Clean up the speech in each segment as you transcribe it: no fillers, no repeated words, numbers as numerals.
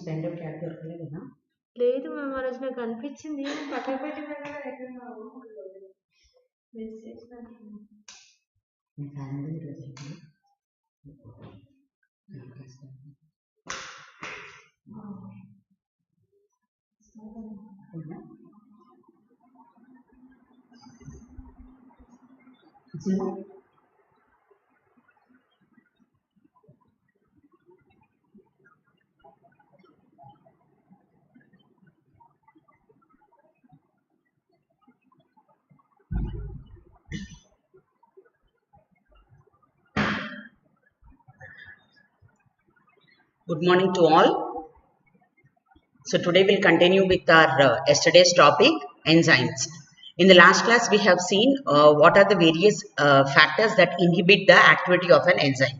పెన్లో cap దొరకలేదా? లేదు ma'am, ఆ రోజు నాకు అనిపించింది పక్కన పెట్టి Good morning to all. So today we'll continue with our yesterday's topic, enzymes. In the last class, we have seen what are the various factors that inhibit the activity of an enzyme.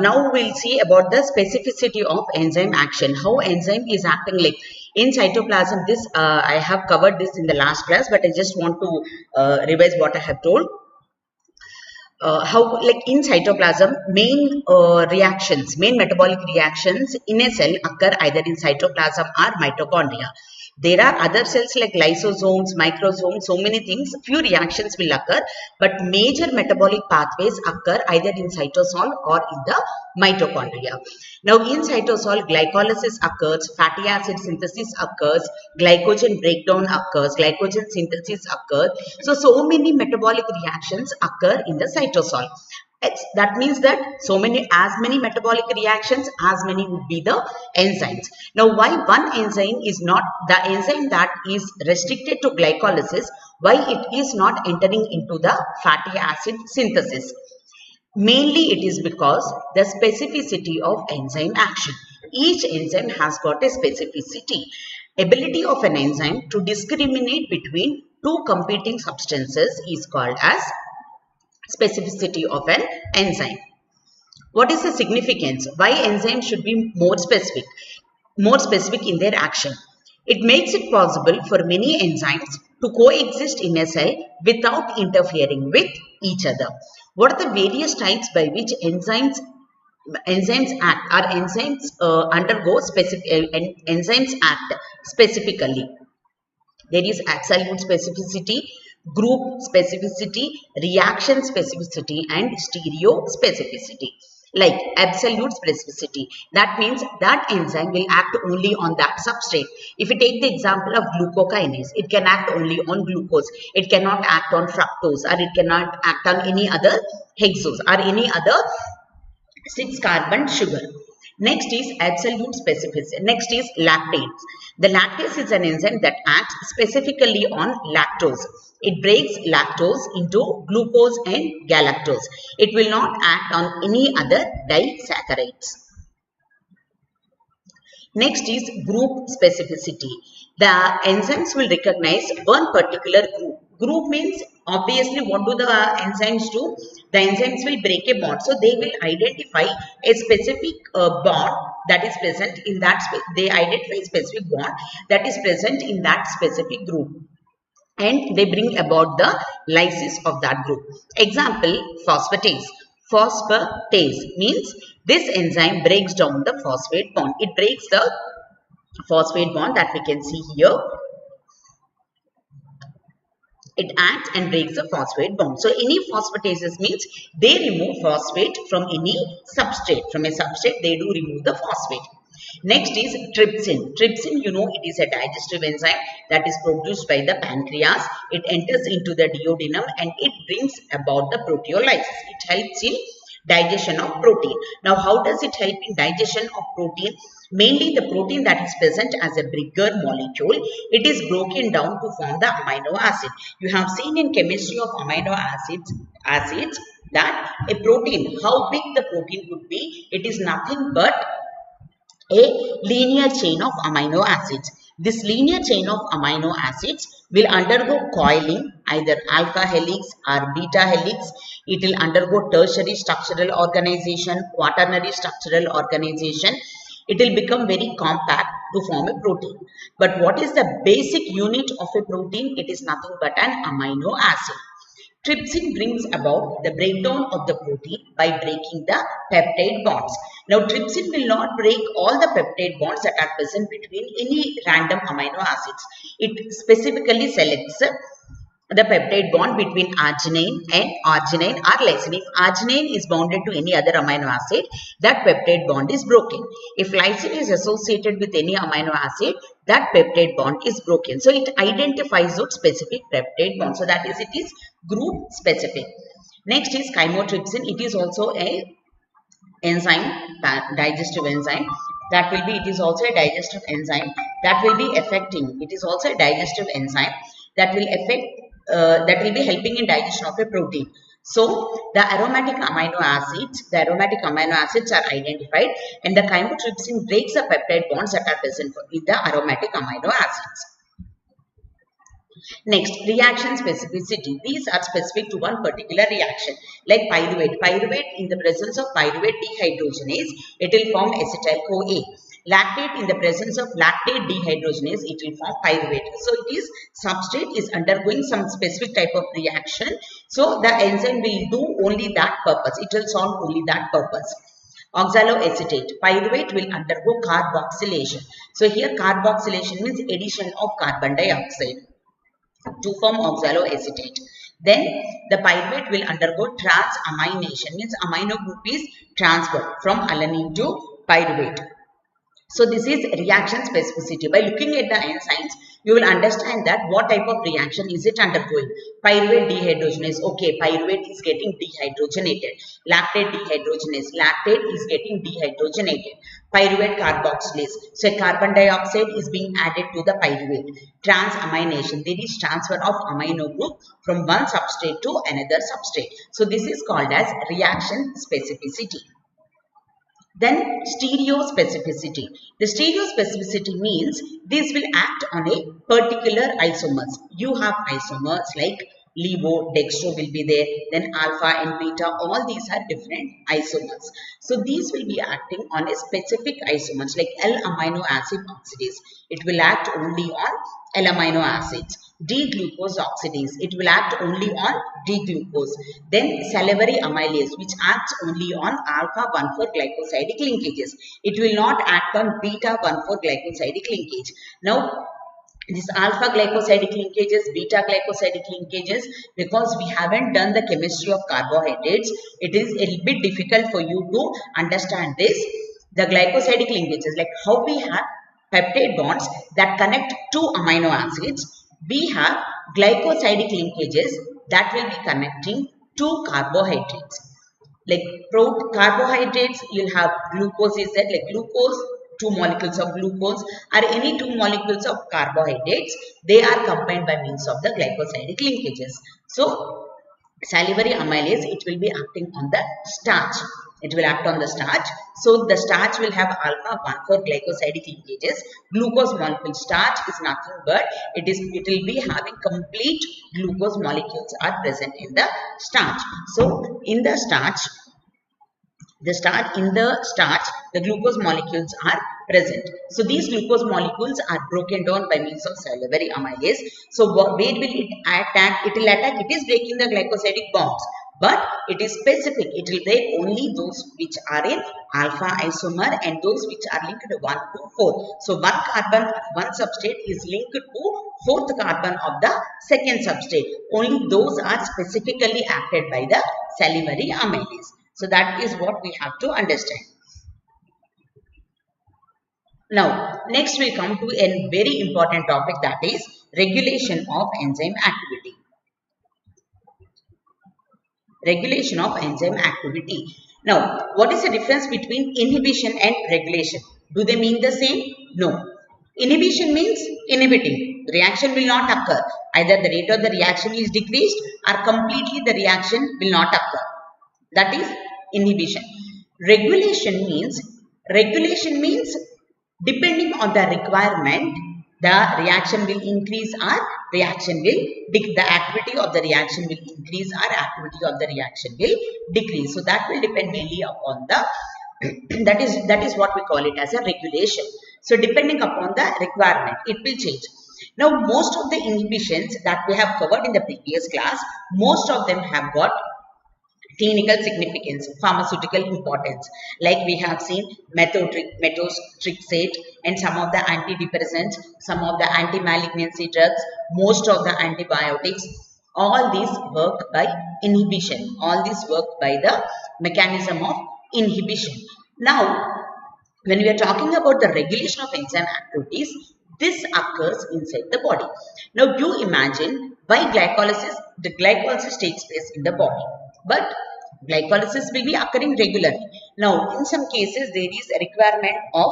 Now we'll see about the specificity of enzyme action, how enzyme is acting like in cytoplasm. This I have covered this in the last class, but I just want to revise what I have told. How, like in cytoplasm, main metabolic reactions in a cell occur either in cytoplasm or mitochondria. There are other cells like lysosomes, microsomes, so many things, few reactions will occur, but major metabolic pathways occur either in cytosol or in the mitochondria. Now in cytosol, glycolysis occurs, fatty acid synthesis occurs, glycogen breakdown occurs, glycogen synthesis occurs. So many metabolic reactions occur in the cytosol. That means that as many metabolic reactions, as many would be the enzymes. Now why one enzyme is not the enzyme that is restricted to glycolysis, why it is not entering into the fatty acid synthesis? Mainly it is because the specificity of enzyme action. Each enzyme has got a specificity. Ability of an enzyme to discriminate between two competing substances is called as specificity of an enzyme. What is the significance? Why enzymes should be more specific in their action? It makes it possible for many enzymes to coexist in a cell without interfering with each other. What are the various types by which enzymes act, or enzymes act specifically? There is absolute specificity, group specificity, reaction specificity, and stereo specificity. Like absolute specificity, that means that enzyme will act only on that substrate. If you take the example of glucokinase, it can act only on glucose. It cannot act on fructose, or it cannot act on any other hexose or any other 6-carbon sugar. Next is absolute specificity. Next is lactase. The lactase is an enzyme that acts specifically on lactose. It breaks lactose into glucose and galactose. It will not act on any other disaccharides. Next is group specificity. The enzymes will recognize one particular group. Group means obviously what do the enzymes do? The enzymes will break a bond. So they will identify a specific bond that is present in that space. They identify a specific bond that is present in that specific group, and they bring about the lysis of that group. Example, phosphatase. Phosphatase means this enzyme breaks down the phosphate bond. It breaks the phosphate bond that we can see here. It acts and breaks the phosphate bond. So any phosphatases means they remove phosphate from any substrate. From a substrate, they do remove the phosphate. Next is trypsin. Trypsin, you know, it is a digestive enzyme that is produced by the pancreas. It enters into the duodenum and it brings about the proteolysis. It helps in digestion of protein. Now, how does it help in digestion of protein? Mainly the protein that is present as a bigger molecule, it is broken down to form the amino acid. You have seen in chemistry of amino acids that a protein, how big the protein could be, it is nothing but a linear chain of amino acids. This linear chain of amino acids will undergo coiling, either alpha helix or beta helix. It will undergo tertiary structural organization, quaternary structural organization. It will become very compact to form a protein. But what is the basic unit of a protein? It is nothing but an amino acid. Trypsin brings about the breakdown of the protein by breaking the peptide bonds. Now, trypsin will not break all the peptide bonds that are present between any random amino acids. It specifically selects the peptide bond between arginine and arginine or lysine. If arginine is bounded to any other amino acid, that peptide bond is broken. If lysine is associated with any amino acid, that peptide bond is broken. So it identifies those specific peptide bond. So that is, it is group specific. Next is chymotrypsin. It is also a enzyme, digestive enzyme. That will be, it is also a digestive enzyme that will be affecting, it is also a digestive enzyme that will affect, that will be helping in digestion of a protein. So the aromatic amino acids are identified, and the chymotrypsin breaks the peptide bonds that are present in the aromatic amino acids. Next, reaction specificity. These are specific to one particular reaction. Like pyruvate. Pyruvate, in the presence of pyruvate dehydrogenase, it will form acetyl-CoA. Lactate, in the presence of lactate dehydrogenase, it will form pyruvate. So it is, substrate is undergoing some specific type of reaction. So the enzyme will do only that purpose. It will solve only that purpose. Oxaloacetate. Pyruvate will undergo carboxylation. So here carboxylation means addition of carbon dioxide to form oxaloacetate. Then the pyruvate will undergo transamination, means amino group is transferred from alanine to pyruvate. So this is reaction specificity. By looking at the enzymes, you will understand that what type of reaction is it undergoing. Pyruvate dehydrogenase, okay, pyruvate is getting dehydrogenated. Lactate dehydrogenase, lactate is getting dehydrogenated. Pyruvate carboxylase, so carbon dioxide is being added to the pyruvate. Transamination, there is transfer of amino group from one substrate to another substrate. So this is called as reaction specificity. Then stereospecificity. The stereospecificity means this will act on a particular isomers. You have isomers like levo, dextro will be there, then alpha and beta, all these are different isomers. So these will be acting on a specific isomers like L-amino acid oxidase. It will act only on L-amino acids. D-glucose oxidase, it will act only on D-glucose. Then salivary amylase, which acts only on alpha-1,4 glycosidic linkages. It will not act on beta-1,4 glycosidic linkage. Now, this alpha glycosidic linkages, beta glycosidic linkages, because we haven't done the chemistry of carbohydrates, it is a little bit difficult for you to understand this. The glycosidic linkages, like how we have peptide bonds that connect two amino acids, we have glycosidic linkages that will be connecting two carbohydrates. Like carbohydrates, you'll have glucose is there, like glucose, two molecules of glucose, or any two molecules of carbohydrates, they are combined by means of the glycosidic linkages. So salivary amylase, it will be acting on the starch. It will act on the starch. So the starch will have alpha-1,4 glycosidic linkages. Glucose molecule starch is nothing but it will be having complete glucose molecules are present in the starch. So in the starch, the glucose molecules are present. So these glucose molecules are broken down by means of salivary amylase. So where will it attack? It will attack, it is breaking the glycosidic bonds, but it is specific. It will break only those which are in alpha isomer and those which are linked 1 to 4. So one carbon, one substrate is linked to fourth carbon of the second substrate. Only those are specifically acted by the salivary amylase. So that is what we have to understand. Now, next we come to a very important topic, that is regulation of enzyme activity. Regulation of enzyme activity. Now, what is the difference between inhibition and regulation? Do they mean the same? No. Inhibition means inhibiting. Reaction will not occur. Either the rate of the reaction is decreased or completely the reaction will not occur. That is inhibition. Regulation means depending on the requirement, the reaction will increase or the activity of the reaction will increase or activity of the reaction will decrease. So that will depend mainly upon the that is what we call it as a regulation. So depending upon the requirement, it will change. Now, most of the inhibitions that we have covered in the previous class, most of them have got clinical significance, pharmaceutical importance. Like we have seen methotrexate and some of the antidepressants, some of the anti-malignancy drugs, most of the antibiotics, all these work by inhibition. All these work by the mechanism of inhibition. Now, when we are talking about the regulation of enzyme activities, this occurs inside the body. Now, you imagine why glycolysis, the glycolysis takes place in the body. But glycolysis will be occurring regularly. Now, in some cases, there is a requirement of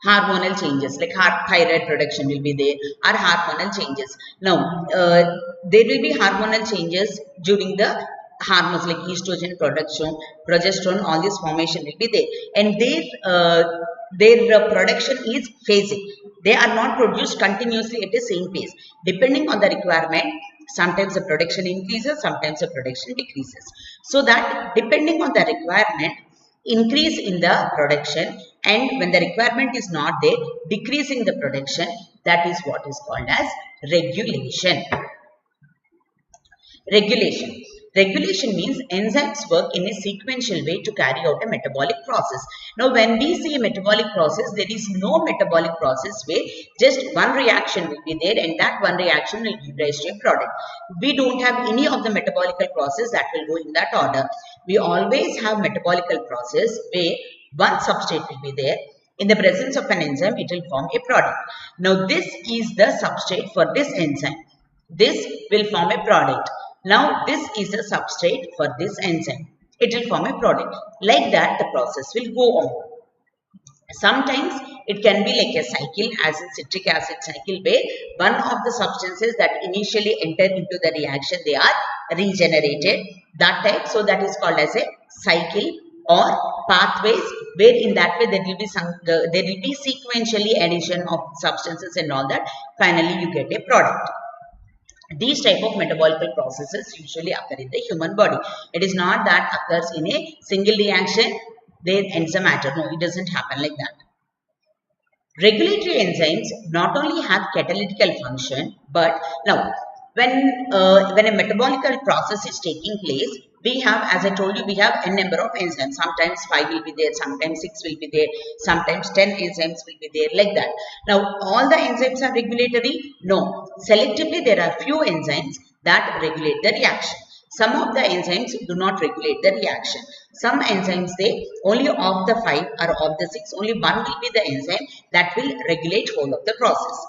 hormonal changes, like thyroid production will be there, or hormonal changes. Now, there will be hormonal changes during the hormones like estrogen production, progesterone, all this formation will be there, and their production is phasic. They are not produced continuously at the same pace. Depending on the requirement, sometimes the production increases, sometimes the production decreases. So that depending on the requirement, increase in the production, and when the requirement is not there, decreasing the production, that is what is called as regulation. Regulation. Regulation means enzymes work in a sequential way to carry out a metabolic process. Now, when we see a metabolic process, there is no metabolic process where just one reaction will be there and that one reaction will give rise to a product. We don't have any of the metabolic process that will go in that order. We always have metabolic process where one substrate will be there. In the presence of an enzyme, it will form a product. Now, this is the substrate for this enzyme. This will form a product. Now, this is the substrate for this enzyme. It will form a product. Like that, the process will go on. Sometimes it can be like a cycle, as in citric acid cycle, where one of the substances that initially enter into the reaction, they are regenerated. That type, so that is called as a cycle or pathways, where in that way there will be sequentially addition of substances and all that. Finally, you get a product. These type of metabolic processes usually occur in the human body. It is not that occurs in a single reaction, then enzyme matter. No, it doesn't happen like that. Regulatory enzymes not only have catalytical function, but now when a metabolic process is taking place, we have, as I told you, we have a number of enzymes. Sometimes 5 will be there, sometimes 6 will be there, sometimes 10 enzymes will be there, like that. Now, all the enzymes are regulatory? No. Selectively, there are few enzymes that regulate the reaction. Some of the enzymes do not regulate the reaction. Some enzymes, they only of the 5 or of the 6, only one will be the enzyme that will regulate whole of the process.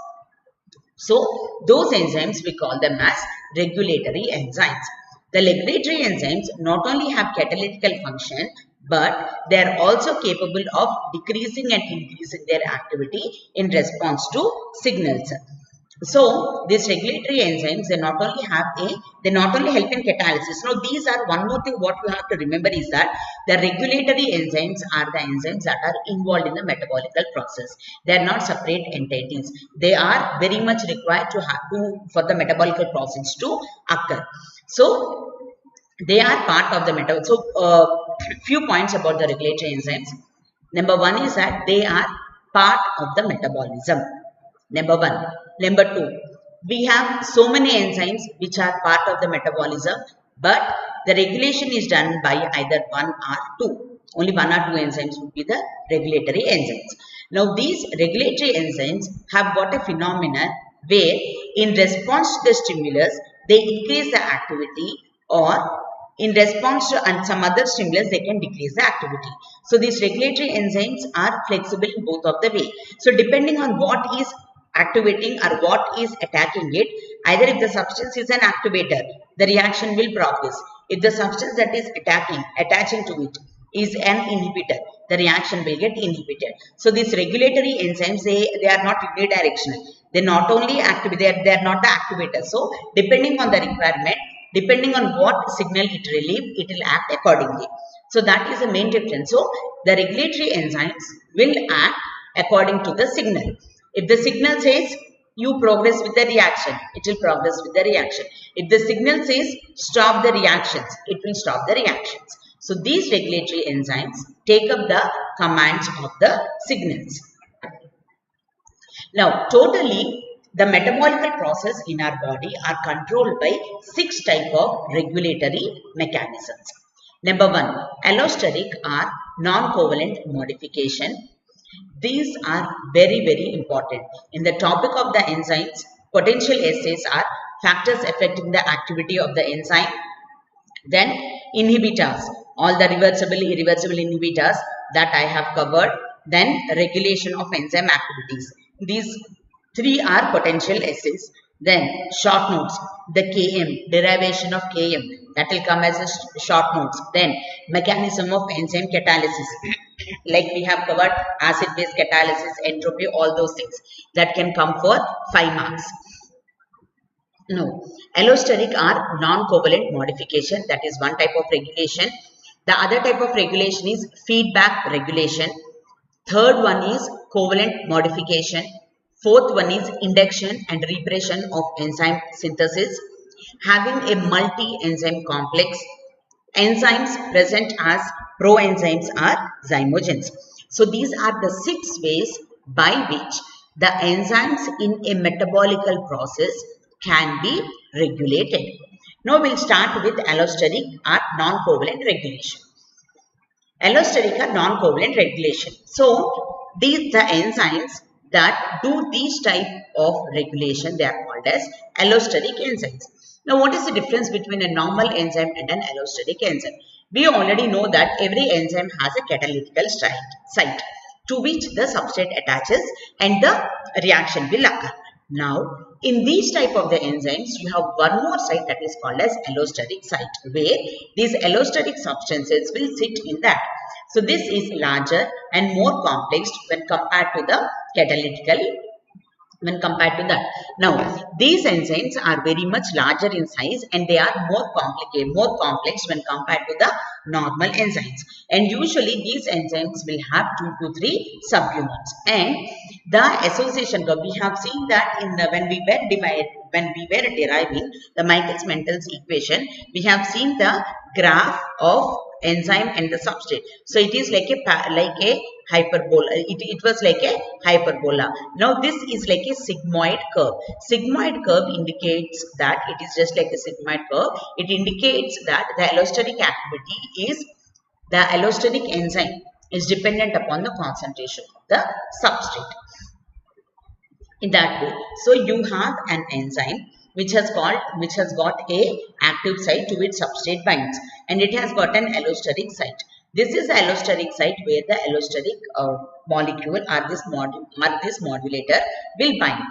So, those enzymes, we call them as regulatory enzymes. The regulatory enzymes not only have catalytical function, but they are also capable of decreasing and increasing their activity in response to signals. So, these regulatory enzymes, they not only help in catalysis. Now, these are one more thing what you have to remember is that the regulatory enzymes are the enzymes that are involved in the metabolic process. They are not separate entities. They are very much required for the metabolic process to occur. So, they are part of the metabolic. So, few points about the regulatory enzymes. Number one is that they are part of the metabolism. Number one. Number two, we have so many enzymes which are part of the metabolism, but the regulation is done by either one or two. Only one or two enzymes would be the regulatory enzymes. Now, these regulatory enzymes have got a phenomenon where in response to the stimulus, they increase the activity, or in response to some other stimulus, they can decrease the activity. So, these regulatory enzymes are flexible in both of the way. So, depending on what is activating or what is attacking it, either if the substance is an activator, the reaction will progress. If the substance that is attaching to it is an inhibitor, the reaction will get inhibited. So, these regulatory enzymes, they are not unidirectional. They not only activate, they are not the activator. So, depending on the requirement, depending on what signal it relieves, it will act accordingly. So, that is the main difference. So, the regulatory enzymes will act according to the signal. If the signal says you progress with the reaction, it will progress with the reaction. If the signal says stop the reactions, it will stop the reactions. So, these regulatory enzymes take up the commands of the signals. Now, totally, the metabolical process in our body are controlled by 6 type of regulatory mechanisms. Number 1, allosteric or non-covalent modification. These are very important. In the topic of the enzymes, potential essays are factors affecting the activity of the enzyme. Then inhibitors, all the reversible, irreversible inhibitors that I have covered. Then regulation of enzyme activities. These 3 are potential essays. Then short notes, the Km, derivation of Km, that will come as a short notes. Then mechanism of enzyme catalysis, like we have covered acid-base catalysis, entropy, all those things that can come for 5 marks. No, allosteric are non-covalent modification. That is one type of regulation. The other type of regulation is feedback regulation. Third one is covalent modification. Fourth one is induction and repression of enzyme synthesis. Having a multi-enzyme complex. Enzymes present as proenzymes are zymogens. So these are the 6 ways by which the enzymes in a metabolical process can be regulated. Now we'll start with allosteric or non-covalent regulation. Allosteric or non-covalent regulation. So these the enzymes that do these type of regulation, they are called as allosteric enzymes. Now what is the difference between a normal enzyme and an allosteric enzyme? We already know that every enzyme has a catalytical site to which the substrate attaches and the reaction will occur. Now, in these type of the enzymes, you have one more site that is called as allosteric site, where these allosteric substances will sit in that. So, this is larger and more complex when compared to the catalytical. Now, these enzymes are very much larger in size and they are more complicated, more complex when compared to the normal enzymes. And usually these enzymes will have 2 to 3 subunits. And the association curve, we have seen that in the when we were deriving the Michaelis-Menten's equation, we have seen the graph of enzyme and the substrate. So it is like a hyperbola. It was like a hyperbola. Now this is like a sigmoid curve. Sigmoid curve indicates that it is just like a sigmoid curve. It indicates that the allosteric activity is the allosteric enzyme is dependent upon the concentration of the substrate. In that way, so you have an enzyme which has got a active site to which substrate binds, and it has got an allosteric site. This is the allosteric site where the allosteric molecule or this modulator will bind.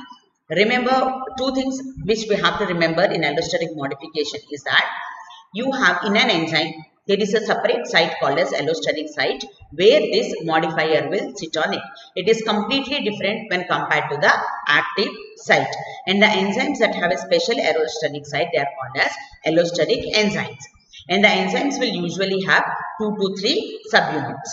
Remember 2 things which we have to remember in allosteric modification is that you have in an enzyme there is a separate site called as allosteric site where this modifier will sit on it. It is completely different when compared to the active site. And the enzymes that have a special allosteric site, they are called as allosteric enzymes. And the enzymes will usually have 2 to 3 subunits.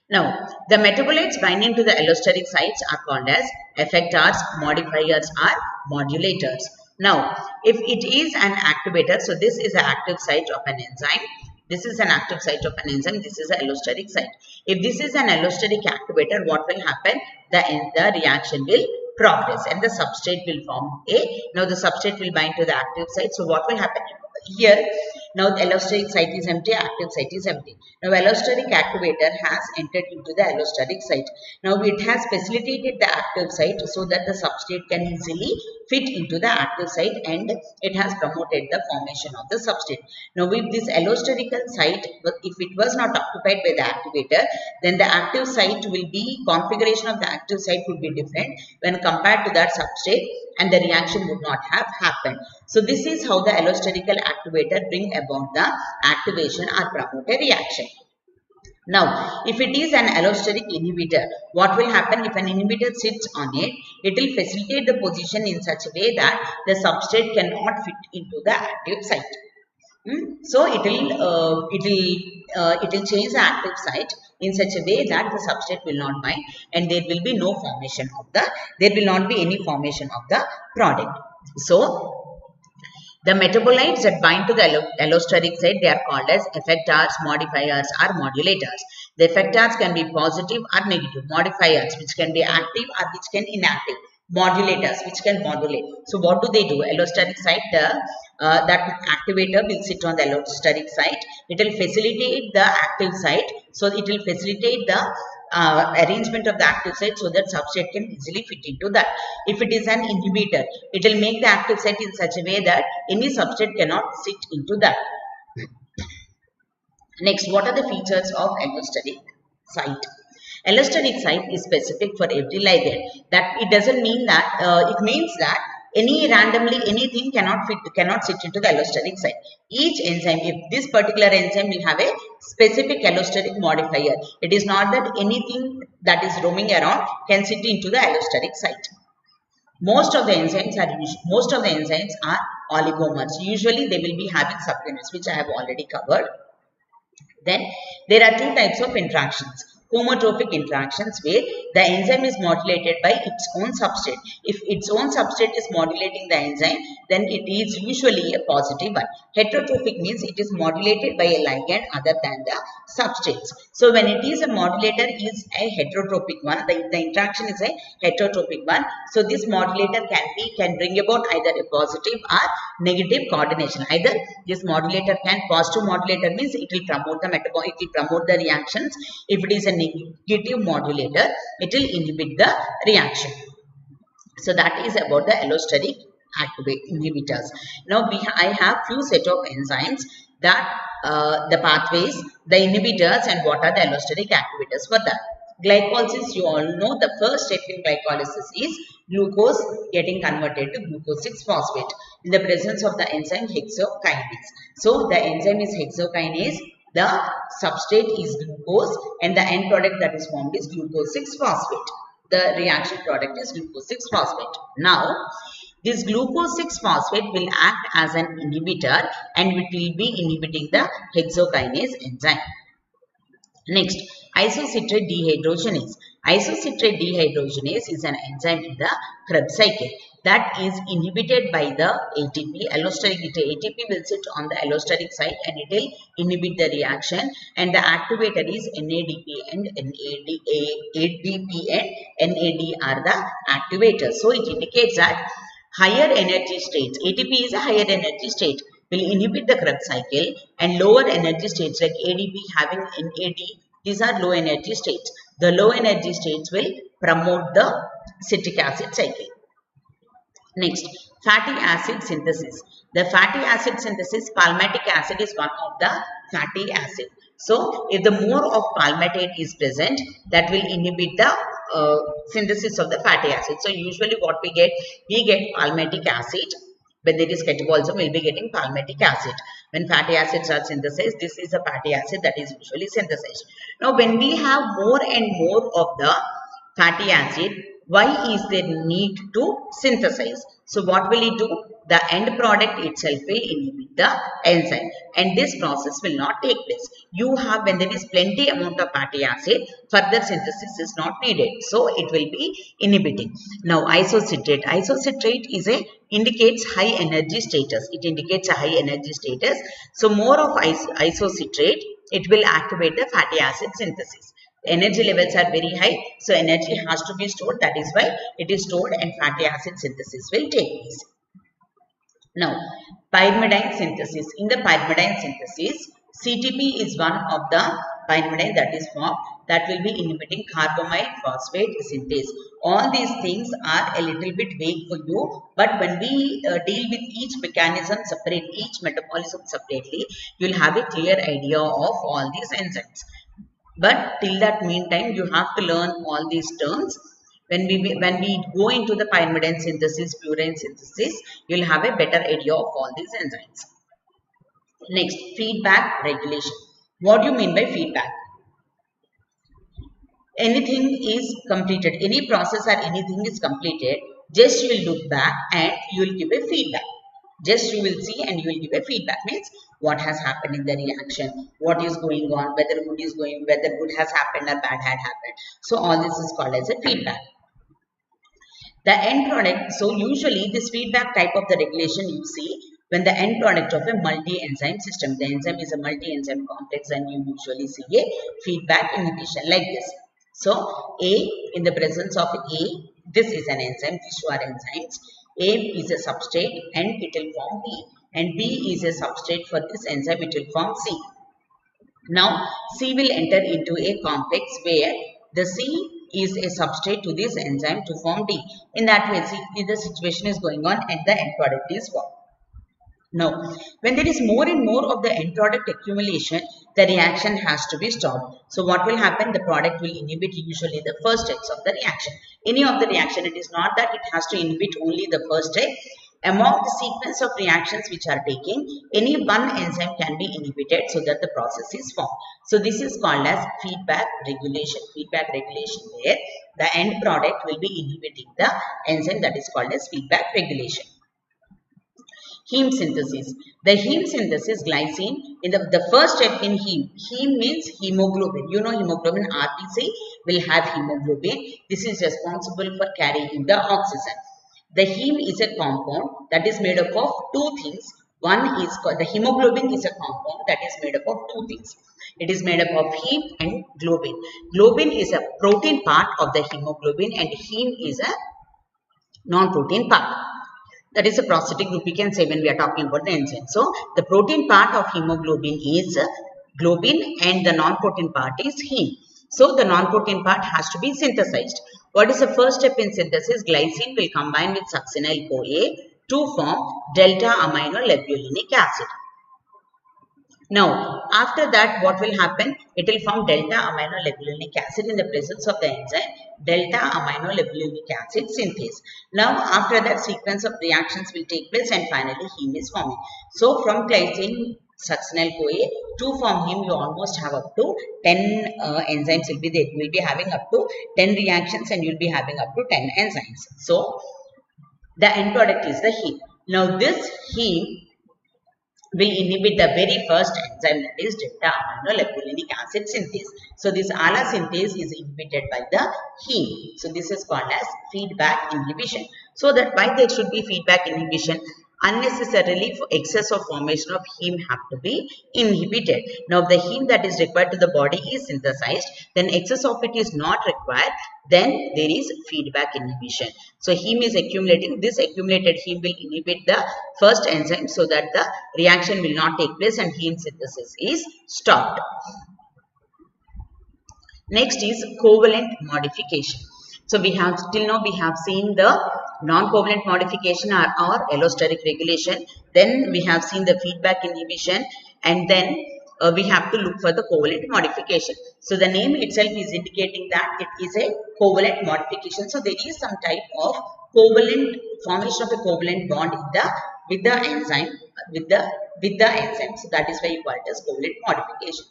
Now, the metabolites binding to the allosteric sites are called as effectors, modifiers or modulators. Now, if it is an activator, so this is an active site of an enzyme. This is an active site of an enzyme. This is an allosteric site. If this is an allosteric activator, what will happen? The reaction will progress and the substrate will form now the substrate will bind to the active site. So, what will happen? Here, now the allosteric site is empty, active site is empty. Now, allosteric activator has entered into the allosteric site. Now, it has facilitated the active site so that the substrate can easily fit into the active site and it has promoted the formation of the substrate. Now, with this allosterical site, if it was not occupied by the activator, then the active site will be, configuration of the active site would be different when compared to that substrate and the reaction would not have happened. So, this is how the allosterical activator bring about the activation or promote a reaction. Now, if it is an allosteric inhibitor, what will happen if an inhibitor sits on it? It will facilitate the position in such a way that the substrate cannot fit into the active site. So, it will change the active site in such a way that the substrate will not bind and there will be no formation of the, there will not be any formation of the product. So, The metabolites that bind to the allosteric site, they are called as effectors, modifiers, or modulators. The effectors can be positive or negative. Modifiers, which can be active or which can inactive. Modulators, which can modulate. So what do they do? Allosteric site, that activator will sit on the allosteric site. It will facilitate the active site. So it will facilitate the arrangement of the active site so that substrate can easily fit into that. If it is an inhibitor, it will make the active site in such a way that any substrate cannot sit into that. Next, what are the features of allosteric site? Allosteric site is specific for every ligand. That it doesn't mean that it means that randomly anything cannot sit into the allosteric site. Each enzyme, if this particular enzyme will have a specific allosteric modifier, it is not that anything that is roaming around can sit into the allosteric site. Most of the enzymes are oligomers. Usually they will be having subunits, which I have already covered. Then there are two types of interactions. Homotrophic interactions, where the enzyme is modulated by its own substrate. If its own substrate is modulating the enzyme, then it is usually a positive one. Heterotrophic means it is modulated by a ligand other than the substrates. So when it is a modulator is a heterotrophic one, the interaction is a heterotrophic one. So this modulator can bring about either a positive or negative coordination. Either this modulator positive modulator means it will promote the it will promote the reactions. If it is a negative modulator, it will inhibit the reaction. So that is about the allosteric inhibitors. Now I have few set of enzymes that the pathways, the inhibitors, and what are the allosteric activators for that. Glycolysis, you all know the first step in glycolysis is glucose getting converted to glucose 6-phosphate in the presence of the enzyme hexokinase. So the enzyme is hexokinase, the substrate is glucose, and the end product that is formed is glucose 6-phosphate. The reaction product is glucose 6-phosphate. Now, this glucose 6-phosphate will act as an inhibitor and it will be inhibiting the hexokinase enzyme. Next, isocitrate dehydrogenase. Isocitrate dehydrogenase is an enzyme in the Krebs cycle that is inhibited by the ATP. ATP will sit on the allosteric site and it will inhibit the reaction, and the activator is NADP and ADP and NAD are the activators. So it indicates that higher energy states, ATP is a higher energy state, will inhibit the Krebs cycle, and lower energy states like ADP having NAD, these are low energy states. The low energy states will promote the citric acid cycle. Next, fatty acid synthesis. The fatty acid synthesis, palmitic acid is one of the fatty acid. So, if the more of palmitate is present, that will inhibit the synthesis of the fatty acid. So, usually what we get palmitic acid. When there is catabolism, we will be getting palmitic acid. When fatty acids are synthesized, this is a fatty acid that is usually synthesized. Now, when we have more and more of the fatty acid, why is there need to synthesize? So, what will it do? The end product itself will inhibit the enzyme, and this process will not take place. You have, when there is plenty amount of fatty acid, further synthesis is not needed. So, it will be inhibiting. Now, isocitrate. Isocitrate is indicates high energy status. It indicates a high energy status. So, more of isocitrate, it will activate the fatty acid synthesis. Energy levels are very high, so energy has to be stored. That is why it is stored and fatty acid synthesis will take place. Now, pyrimidine synthesis. In the pyrimidine synthesis, CTP is one of the pyrimidine that is formed that will be inhibiting carbamide phosphate synthase. All these things are a little bit vague for you, but when we deal with each mechanism separately, each metabolism separately, you will have a clear idea of all these enzymes. But till that meantime, you have to learn all these terms. When we go into the pyrimidine synthesis, purine synthesis, you will have a better idea of all these enzymes. Next, feedback regulation. What do you mean by feedback? Anything is completed, any process or anything is completed, just you will look back and you will give a feedback. Just you will see and you will give a feedback. Means what has happened in the reaction, what is going on, whether good has happened or bad had happened. So all this is called as a feedback. The end product, so usually this feedback type of the regulation you see, when the end product of a multi-enzyme system. The enzyme is a multi-enzyme complex and you usually see a feedback inhibition like this. So A, in the presence of A, this is an enzyme, these two are enzymes. A is a substrate and it will form B, and B is a substrate for this enzyme, it will form C. Now C will enter into a complex where the C is a substrate to this enzyme to form D. In that way, see, the situation is going on and the end product is formed. Now, when there is more and more of the end product accumulation, the reaction has to be stopped. So, what will happen? The product will inhibit usually the first steps of the reaction. Any of the reaction, it is not that it has to inhibit only the first step. Among the sequence of reactions which are taking, any one enzyme can be inhibited so that the process is formed. So, this is called as feedback regulation. Feedback regulation where the end product will be inhibiting the enzyme, that is called as feedback regulation. Heme synthesis. The heme synthesis glycine in the first step in heme. Heme means hemoglobin. You know hemoglobin, RBC will have hemoglobin. This is responsible for carrying the oxygen. The heme is a compound that is made up of two things. One is called, the hemoglobin is a compound that is made up of two things. It is made up of heme and globin. Globin is a protein part of the hemoglobin and heme is a non-protein part. That is a prosthetic group, we can say, when we are talking about the enzyme. So, the protein part of hemoglobin is globin and the non-protein part is heme. So, the non-protein part has to be synthesized. What is the first step in synthesis? Glycine will combine with succinyl-CoA to form delta-aminolevulinic acid. Now, after that, what will happen? It will form delta-aminolevulinic acid in the presence of the enzyme delta-aminolevulinic acid synthase. Now, after that, sequence of reactions will take place and finally heme is forming. So, from glycine, succinyl-CoA to form heme, you almost have up to 10 enzymes will be there. You will be having up to 10 reactions and you will be having up to 10 enzymes. So, the end product is the heme. Now, this heme will inhibit the very first enzyme, that is delta-aminolevulinic acid synthase. So, this ALA synthase is inhibited by the heme. So, this is called as feedback inhibition. So, that why there should be feedback inhibition? Unnecessarily, for excess of formation of heme have to be inhibited. Now, if the heme that is required to the body is synthesized, then excess of it is not required, then there is feedback inhibition. So, heme is accumulating. This accumulated heme will inhibit the first enzyme so that the reaction will not take place and heme synthesis is stopped. Next is covalent modification. So, we have till now we have seen the non-covalent modification or allosteric regulation. Then we have seen the feedback inhibition, and then we have to look for the covalent modification. So, the name itself is indicating that it is a covalent modification. So, there is some type of covalent formation of a covalent bond with the enzyme with the enzyme. So, that is why you call it as covalent modification.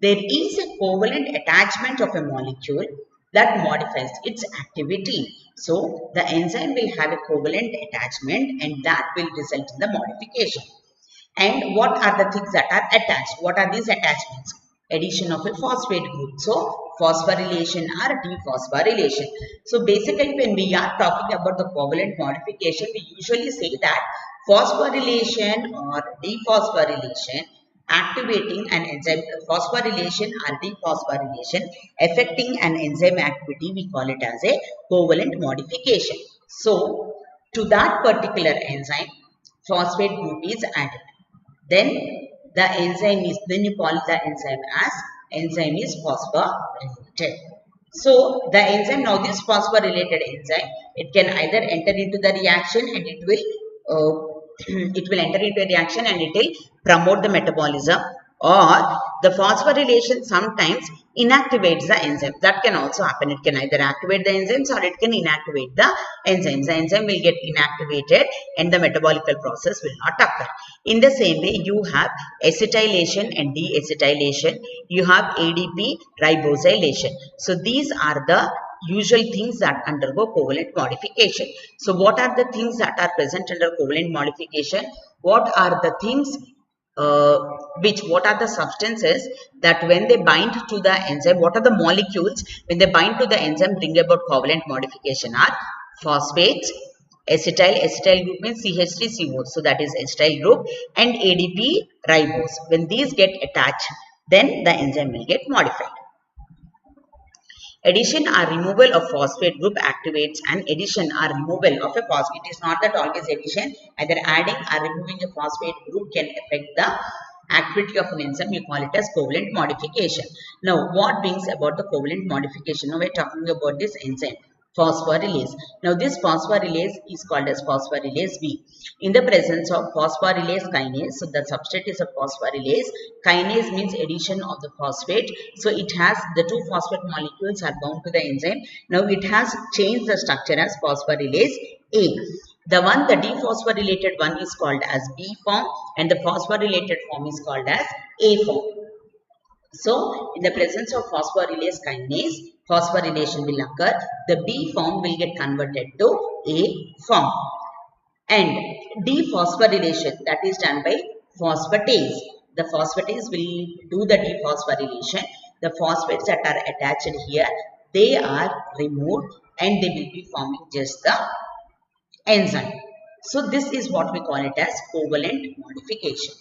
There is a covalent attachment of a molecule that modifies its activity. So, the enzyme will have a covalent attachment and that will result in the modification. And what are the things that are attached? What are these attachments? Addition of a phosphate group. So, phosphorylation or dephosphorylation. So, basically when we are talking about the covalent modification, we usually say that phosphorylation or dephosphorylation activating an enzyme, phosphorylation or dephosphorylation affecting an enzyme activity, we call it as a covalent modification. So, to that particular enzyme, phosphate group is added. Then the enzyme is, then you call the enzyme as enzyme is phosphorylated. So, the enzyme, now this phosphorylated enzyme, it can either enter into the reaction and it will enter into a reaction and it will promote the metabolism, or the phosphorylation sometimes inactivates the enzyme. That can also happen. It can either activate the enzymes or it can inactivate the enzymes. The enzyme will get inactivated and the metabolical process will not occur. In the same way, you have acetylation and deacetylation. You have ADP ribosylation. So, these are the usual things that undergo covalent modification. So, what are the things that are present under covalent modification? What are the things what are the substances that when they bind to the enzyme, what are the molecules when they bind to the enzyme bring about covalent modification are phosphates, Acetyl group means CH3CO, so that is acetyl group, and ADP ribose. When these get attached, then the enzyme will get modified. Addition or removal of phosphate group activates an addition or removal of a phosphate. It is not that always addition, either adding or removing a phosphate group can affect the activity of an enzyme. We call it as covalent modification. Now, what brings about the covalent modification? Now, we are talking about this enzyme, phosphorylase. Now, this phosphorylase is called as phosphorylase B. In the presence of phosphorylase kinase, so the substrate is a phosphorylase. Kinase means addition of the phosphate. So, it has the two phosphate molecules are bound to the enzyme. Now, it has changed the structure as phosphorylase A. The dephosphorylated one is called as B form, and the phosphorylated form is called as A form. So, in the presence of phosphorylase kinase, phosphorylation will occur. The B form will get converted to A form. And dephosphorylation, that is done by phosphatase. The phosphatase will do the dephosphorylation. The phosphates that are attached here, they are removed and they will be forming just the enzyme. So, this is what we call it as covalent modification.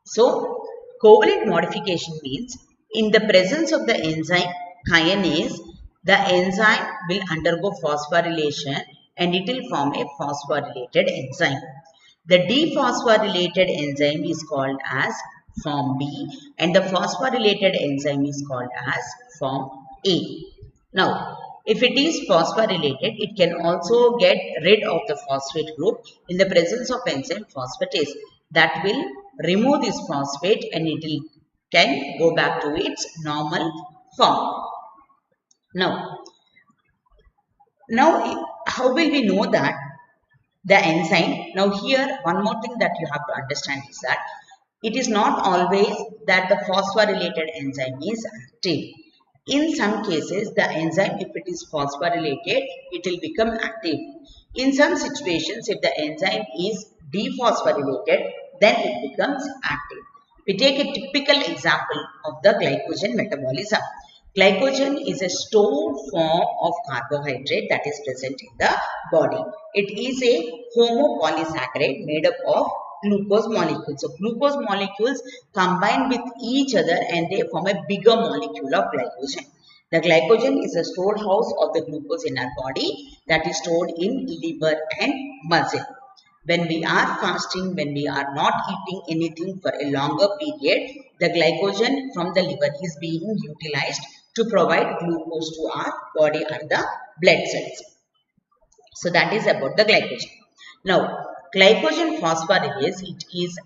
So, covalent modification means in the presence of the enzyme kinase, the enzyme will undergo phosphorylation and it will form a phosphorylated enzyme. The dephosphorylated enzyme is called as form B and the phosphorylated enzyme is called as form A. Now, if it is phosphorylated, it can also get rid of the phosphate group in the presence of enzyme phosphatase. That will remove this phosphate and it can go back to its normal form. Now, how will we know that the enzyme? Now, here one more thing that you have to understand is that it is not always that the phosphorylated enzyme is active. In some cases, the enzyme, if it is phosphorylated, it will become active. In some situations, if the enzyme is dephosphorylated, then it becomes active. We take a typical example of the glycogen metabolism. Glycogen is a stored form of carbohydrate that is present in the body. It is a homopolysaccharide made up of glucose molecules. So, glucose molecules combine with each other and they form a bigger molecule of glycogen. The glycogen is a storehouse of the glucose in our body that is stored in liver and muscle. When we are fasting, when we are not eating anything for a longer period, the glycogen from the liver is being utilized to provide glucose to our body or the blood cells. So, that is about the glycogen. Now, glycogen phosphorylase is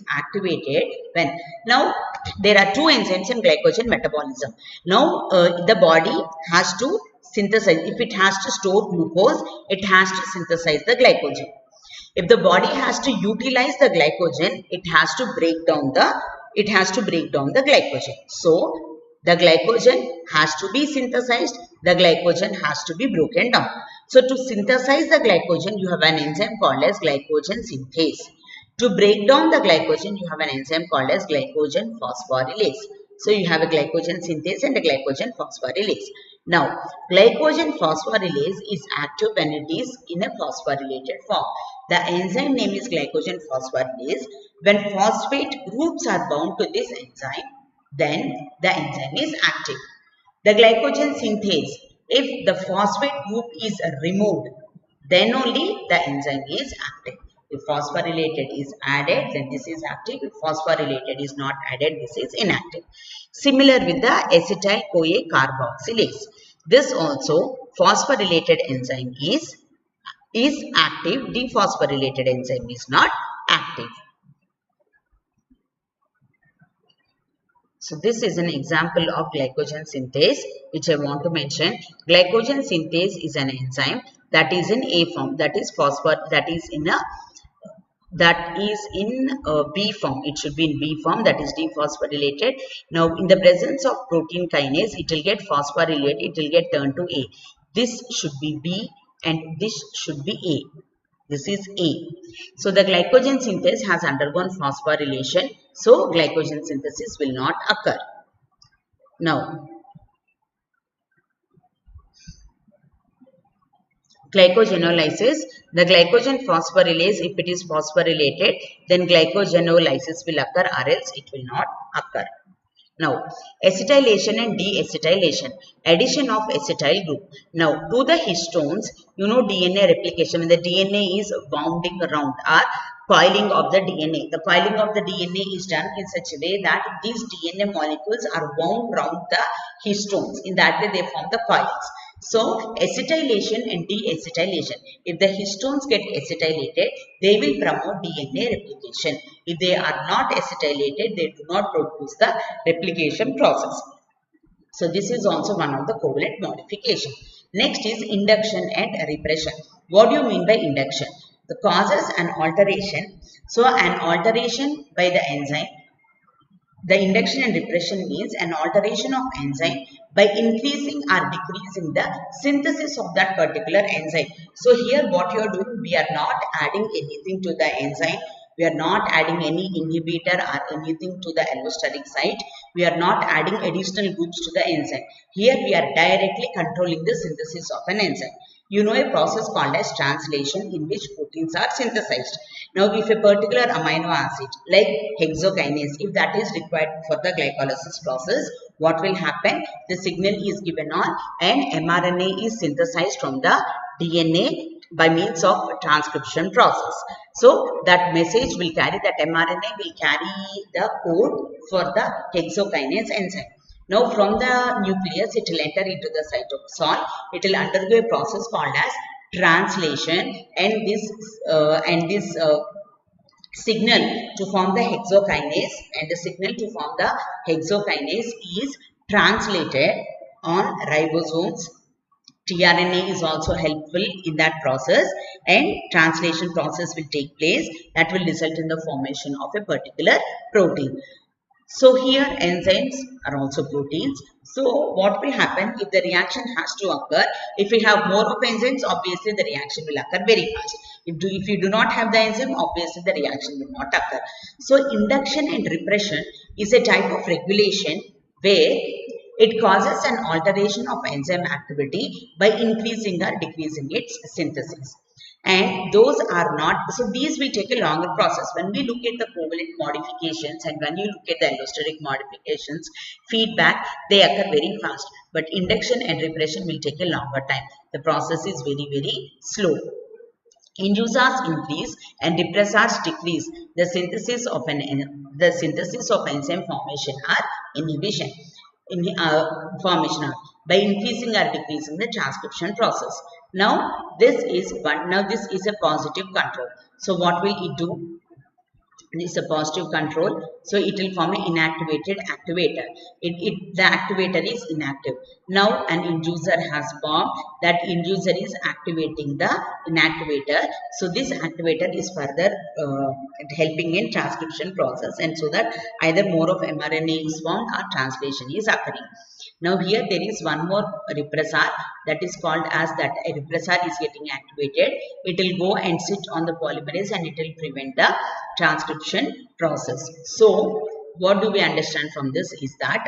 activated when, now there are two enzymes in glycogen metabolism. Now, the body has to synthesize, if it has to store glucose, it has to synthesize the glycogen. If the body has to utilize the glycogen, it has to break down the glycogen. So, the glycogen has to be synthesized, the glycogen has to be broken down. So, to synthesize the glycogen, you have an enzyme called as glycogen synthase. To break down the glycogen, you have an enzyme called as glycogen phosphorylase. So, you have a glycogen synthase and a glycogen phosphorylase. Now, glycogen phosphorylase is active when it is in a phosphorylated form. The enzyme name is glycogen phosphorylase. When phosphate groups are bound to this enzyme, then the enzyme is active. The glycogen synthase, if the phosphate group is removed, then only the enzyme is active. If phosphorylated is added, then this is active. If phosphorylated is not added, this is inactive. Similar with the acetyl-CoA carboxylase. This also phosphorylated enzyme is active. Dephosphorylated enzyme is not active. So, this is an example of glycogen synthase which I want to mention. Glycogen synthase is an enzyme that is in A form, that is in B form. It should be in B form, that is dephosphorylated. Now, in the presence of protein kinase, it will get phosphorylated, it will get turned to A. This should be B and this should be A. This is A. So, the glycogen synthase has undergone phosphorylation. So, glycogen synthesis will not occur. Now, Glycogenolysis, the glycogen phosphorylase, if it is phosphorylated, then glycogenolysis will occur or else it will not occur. Now, acetylation and deacetylation, addition of acetyl group. Now, to the histones, you know DNA replication, when the DNA is wounding around or coiling of the DNA. The coiling of the DNA is done in such a way that these DNA molecules are wound around the histones. In that way, they form the coils. So, acetylation and deacetylation. If the histones get acetylated, they will promote DNA replication. If they are not acetylated, they do not produce the replication process. So, this is also one of the covalent modification. Next is induction and repression. What do you mean by induction? The causes an alteration. So, an alteration by the enzyme. The induction and repression means an alteration of enzyme by increasing or decreasing the synthesis of that particular enzyme. So here what you are doing, we are not adding anything to the enzyme. We are not adding any inhibitor or anything to the allosteric site. We are not adding additional groups to the enzyme. Here we are directly controlling the synthesis of an enzyme. You know a process called as translation in which proteins are synthesized. Now, if a particular amino acid like hexokinase, if that is required for the glycolysis process, what will happen? The signal is given on and mRNA is synthesized from the DNA by means of transcription process. So, that message will carry, that mRNA will carry the code for the hexokinase enzyme. Now, from the nucleus, it will enter into the cytosol. It will undergo a process called as translation, and this signal to form the hexokinase, and the signal to form the hexokinase is translated on ribosomes. tRNA is also helpful in that process, and translation process will take place that will result in the formation of a particular protein. So here enzymes are also proteins. So what will happen if the reaction has to occur? If we have more of enzymes, obviously the reaction will occur very fast. If you do not have the enzyme, obviously the reaction will not occur. So induction and repression is a type of regulation where it causes an alteration of enzyme activity by increasing or decreasing its synthesis. And those are not, so these will take a longer process. When we look at the covalent modifications and when you look at the allosteric modifications, feedback, they occur very fast. But induction and repression will take a longer time. The process is very, very slow. Inducers increase and repressors decrease the synthesis of enzyme formation or inhibition. Formation by increasing or decreasing the transcription process. Now this is a positive control. So what will it do? This is a positive control. So it will form an inactivated activator. The activator is inactive. Now an inducer has formed. That inducer is activating the inactivator. So this activator is further helping in transcription process, and so that either more of mRNA is formed or translation is occurring. Now here there is one more repressor, that is called as that a repressor is getting activated. It will go and sit on the polymerase and it will prevent the transcription process. So what do we understand from this is that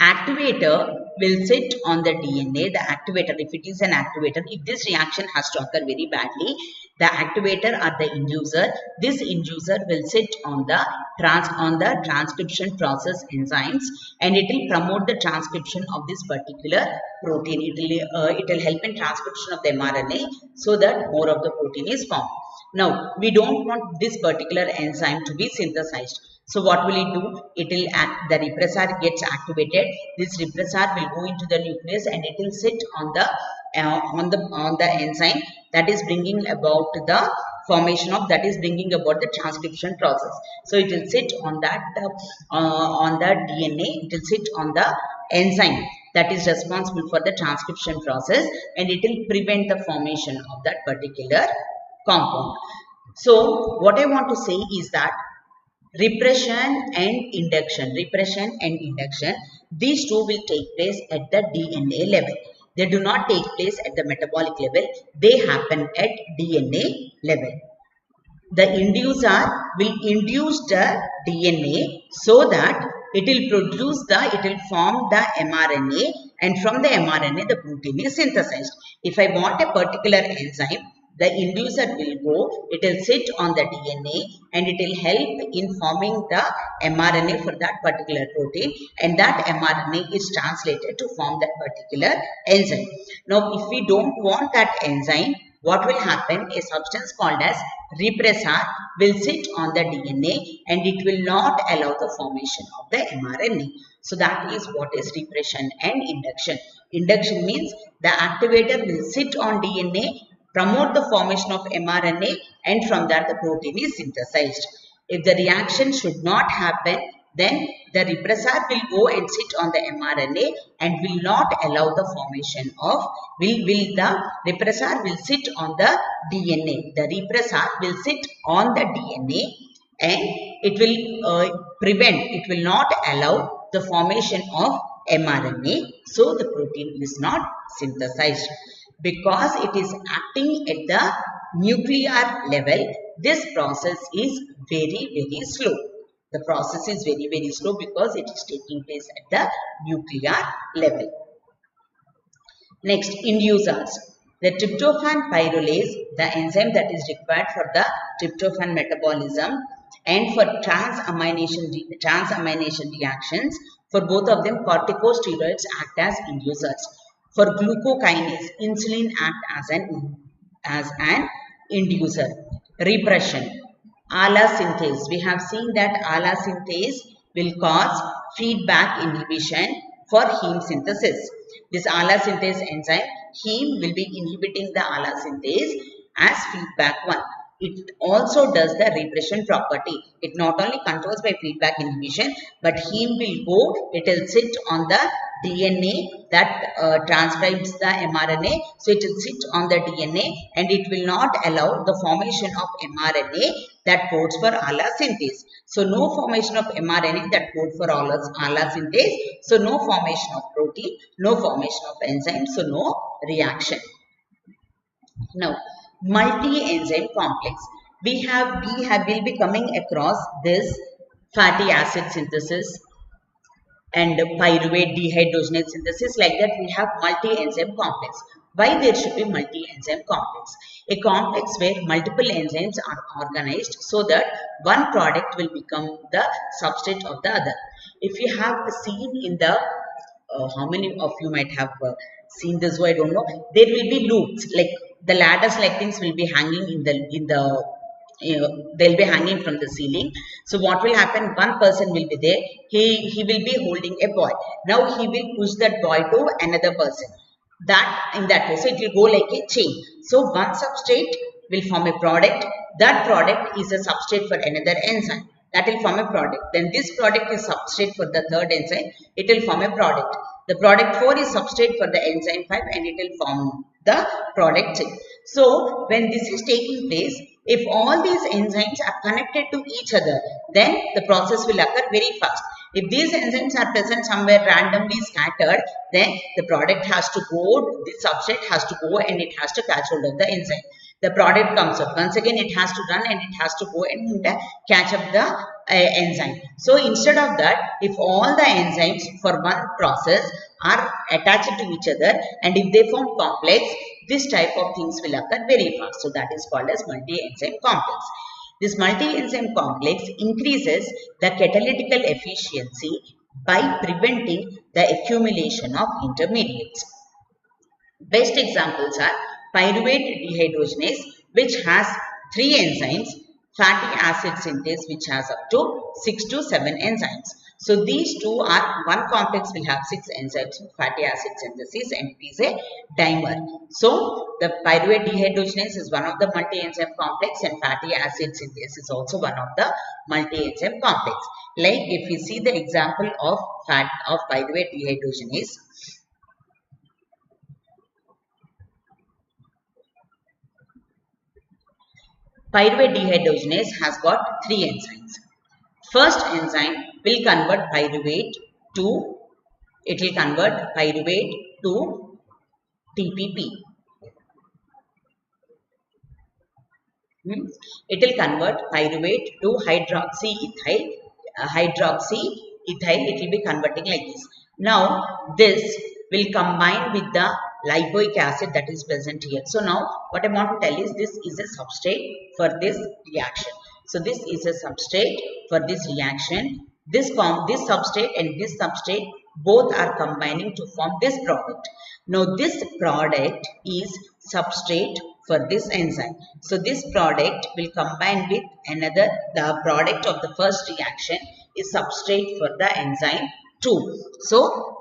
activator will sit on the DNA. The activator, if it is an activator, if this reaction has to occur very badly, the activator or the inducer, this inducer will sit on the transcription process enzymes, and it will promote the transcription of this particular protein. It will help in transcription of the mRNA so that more of the protein is formed. Now, we don't want this particular enzyme to be synthesized. So what will it do? It will the repressor gets activated. This repressor will go into the nucleus and it will sit on the enzyme that is bringing about the formation of, that is bringing about the transcription process. So it will sit on that on the DNA. It will sit on the enzyme that is responsible for the transcription process, and it will prevent the formation of that particular compound. So what I want to say is that repression and induction, these two will take place at the DNA level. They do not take place at the metabolic level. They happen at DNA level. the inducer will induce the DNA so that it will form the mRNA, and from the mRNA the protein is synthesized. If I want a particular enzyme, the inducer will go, it will sit on the DNA and it will help in forming the mRNA for that particular protein, and that mRNA is translated to form that particular enzyme. Now, if we don't want that enzyme, what will happen? A substance called as repressor will sit on the DNA and it will not allow the formation of the mRNA. So that is what is repression and induction. Induction means the activator will sit on DNA, promote the formation of mRNA, and from that the protein is synthesized. If the reaction should not happen, then the repressor will go and sit on the mRNA and will not allow the formation of, the repressor will sit on the DNA. The repressor will sit on the DNA and it will not allow the formation of mRNA. So the protein is not synthesized. Because it is acting at the nuclear level, this process is very slow. The process is very slow because it is taking place at the nuclear level. Next, inducers. The tryptophan pyrrolase, the enzyme that is required for the tryptophan metabolism and for transamination reactions, for both of them corticosteroids act as inducers. For glucokinase, insulin acts as an inducer. Repression. Allosynthase. We have seen that allosynthase will cause feedback inhibition for heme synthesis. This allosynthase enzyme, heme, will be inhibiting the allosynthase as feedback 1. It also does the repression property. It not only controls by feedback inhibition, but heme will go, it will sit on the DNA that transcribes the mRNA. So it will sit on the DNA and it will not allow the formation of mRNA that codes for allosynthase. So no formation of mRNA that codes for allosynthase. So no formation of protein, no formation of enzyme, so no reaction. Now, multi-enzyme complex. Will be coming across this fatty acid synthesis and pyruvate dehydrogenase synthesis. Like that, we have multi-enzyme complex. Why there should be multi-enzyme complex? A complex where multiple enzymes are organized so that one product will become the substrate of the other. If you have seen in the how many of you might have seen this? I don't know. There will be loops, like the ladders like things will be hanging they'll be hanging from the ceiling. So what will happen? One person will be there. He will be holding a boy. Now he will push that boy to another person. That in that way, so it will go like a chain. So one substrate will form a product. That product is a substrate for another enzyme. That will form a product. Then this product is substrate for the third enzyme. It will form a product. The product 4 is substrate for the enzyme 5 and it will form the product 6. So when this is taking place, if all these enzymes are connected to each other, then the process will occur very fast. If these enzymes are present somewhere randomly scattered, then the product has to go, the substrate has to go and it has to catch hold of the enzyme. The product comes up. Once again, it has to run and it has to go and catch up the enzyme. So instead of that, if all the enzymes for one process are attached to each other and if they form complex, this type of things will occur very fast. So that is called as multi-enzyme complex. This multi-enzyme complex increases the catalytical efficiency by preventing the accumulation of intermediates. Best examples are pyruvate dehydrogenase, which has 3 enzymes, fatty acid synthase, which has up to 6 to 7 enzymes. So these two are, one complex will have 6 enzymes, fatty acid synthesis, and it is a dimer. So the pyruvate dehydrogenase is one of the multi-enzyme complex and fatty acid synthase is also one of the multi-enzyme complex. Like if you see the example of pyruvate dehydrogenase, pyruvate dehydrogenase has got 3 enzymes. First enzyme will convert pyruvate to TPP. It will convert pyruvate to hydroxyethyl. Hydroxyethyl, it will be converting like this. Now, this will combine with the lipoic acid that is present here. So, now what I want to tell is this is a substrate for this reaction. So, this is a substrate for this reaction. This substrate and this substrate both are combining to form this product. Now, this product is substrate for this enzyme. So, this product will combine with another, the product of the first reaction is substrate for the enzyme 2. So,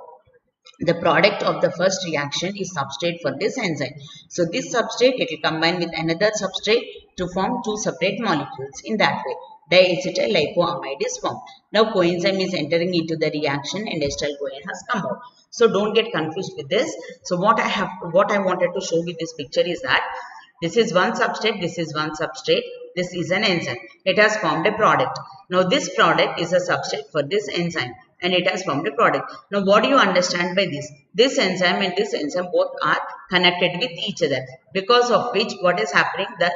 the product of the first reaction is substrate for this enzyme. So, this substrate, it will combine with another substrate to form two separate molecules. In that way, diacetyl lipoamide is formed. Now, coenzyme is entering into the reaction and acetyl-CoA has come out. So, don't get confused with this. So, what I wanted to show with this picture is that this is one substrate, this is one substrate, this is an enzyme. It has formed a product. Now, this product is a substrate for this enzyme and it has formed a product. Now, what do you understand by this? This enzyme and this enzyme both are connected with each other, because of which what is happening, the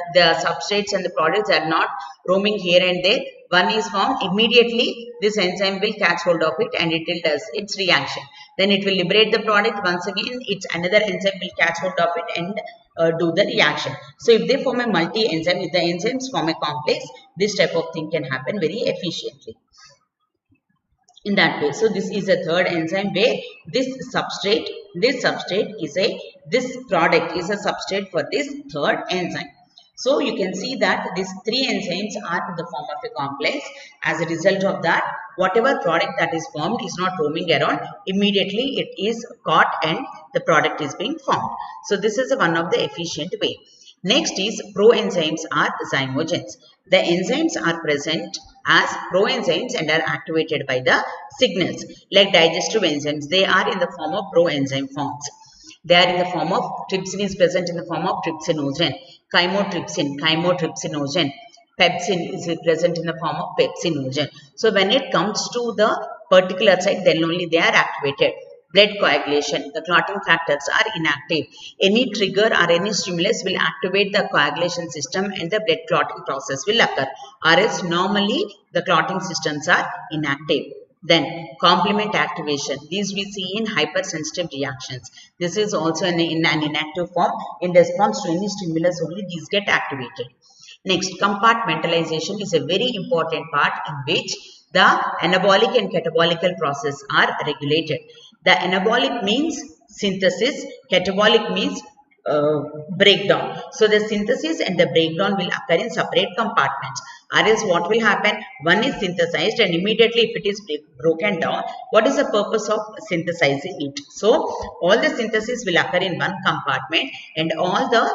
substrates and the products are not roaming here and there. One is formed, immediately this enzyme will catch hold of it and it will does its reaction. Then it will liberate the product. Once again, it's another enzyme will catch hold of it and do the reaction. So, if they form a multi-enzyme, if the enzymes form a complex, this type of thing can happen very efficiently. In that way, so this is a third enzyme where this product is a substrate for this third enzyme. So, you can see that these three enzymes are in the form of a complex. As a result of that, whatever product that is formed is not roaming around. Immediately, it is caught and the product is being formed. So, this is one of the efficient way. Next is proenzymes are zymogens. The enzymes are present as proenzymes and are activated by the signals. Like digestive enzymes, they are in the form of proenzyme forms. They are in the form of, trypsin is present in the form of trypsinogen, chymotrypsinogen, pepsin is present in the form of pepsinogen. So, when it comes to the particular site, then only they are activated. Blood coagulation, the clotting factors are inactive. Any trigger or any stimulus will activate the coagulation system and the blood clotting process will occur. Or else normally the clotting systems are inactive. Then complement activation. These we see in hypersensitive reactions. This is also in an inactive form. In response to any stimulus only these get activated. Next, compartmentalisation is a very important part in which the anabolic and catabolic process are regulated. The anabolic means synthesis, catabolic means breakdown. So, the synthesis and the breakdown will occur in separate compartments. Or else what will happen? One is synthesized and immediately if it is broken down, what is the purpose of synthesizing it? So, all the synthesis will occur in one compartment and all the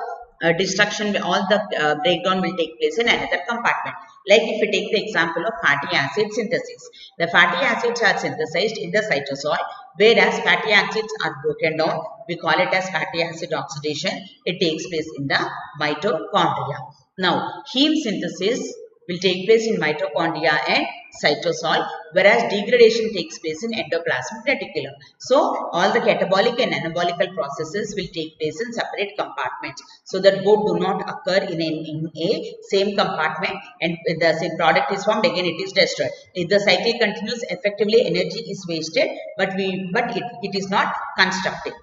breakdown will take place in another compartment. Like if we take the example of fatty acid synthesis. The fatty acids are synthesized in the cytosol, whereas fatty acids are broken down. We call it as fatty acid oxidation. It takes place in the mitochondria. Now, heme synthesis will take place in mitochondria and cytosol, whereas degradation takes place in endoplasmic reticulum. So, all the catabolic and anabolic processes will take place in separate compartments, so that both do not occur in a same compartment, and if the same product is formed, again it is destroyed. If the cycle continues, effectively energy is wasted, but it is not constructive.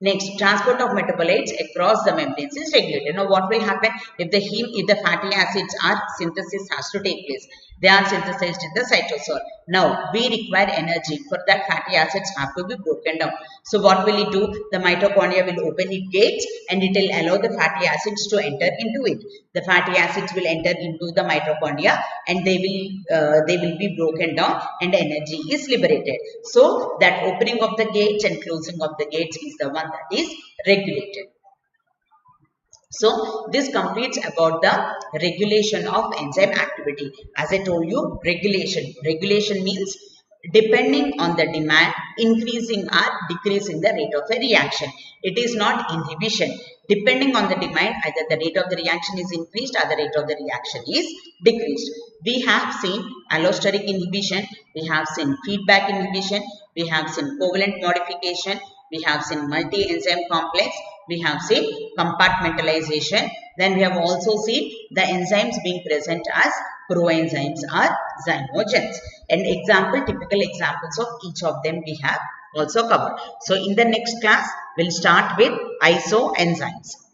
Next, transport of metabolites across the membranes is regulated. Now, what will happen if the fatty acids are synthesis has to take place? They are synthesized in the cytosol. Now, we require energy for that fatty acids have to be broken down. So, what will it do? The mitochondria will open its gates and it will allow the fatty acids to enter into it. The fatty acids will enter into the mitochondria and they will be broken down and energy is liberated. So, that opening of the gates and closing of the gates is the one that is regulated. So, this completes about the regulation of enzyme activity. As I told you, regulation. Regulation means depending on the demand, increasing or decreasing the rate of a reaction. It is not inhibition. Depending on the demand, either the rate of the reaction is increased or the rate of the reaction is decreased. We have seen allosteric inhibition, we have seen feedback inhibition, we have seen covalent modification, we have seen multi-enzyme complex, we have seen compartmentalization, then we have also seen the enzymes being present as proenzymes or zymogens. And typical examples of each of them we have also covered. So in the next class, we'll start with isoenzymes.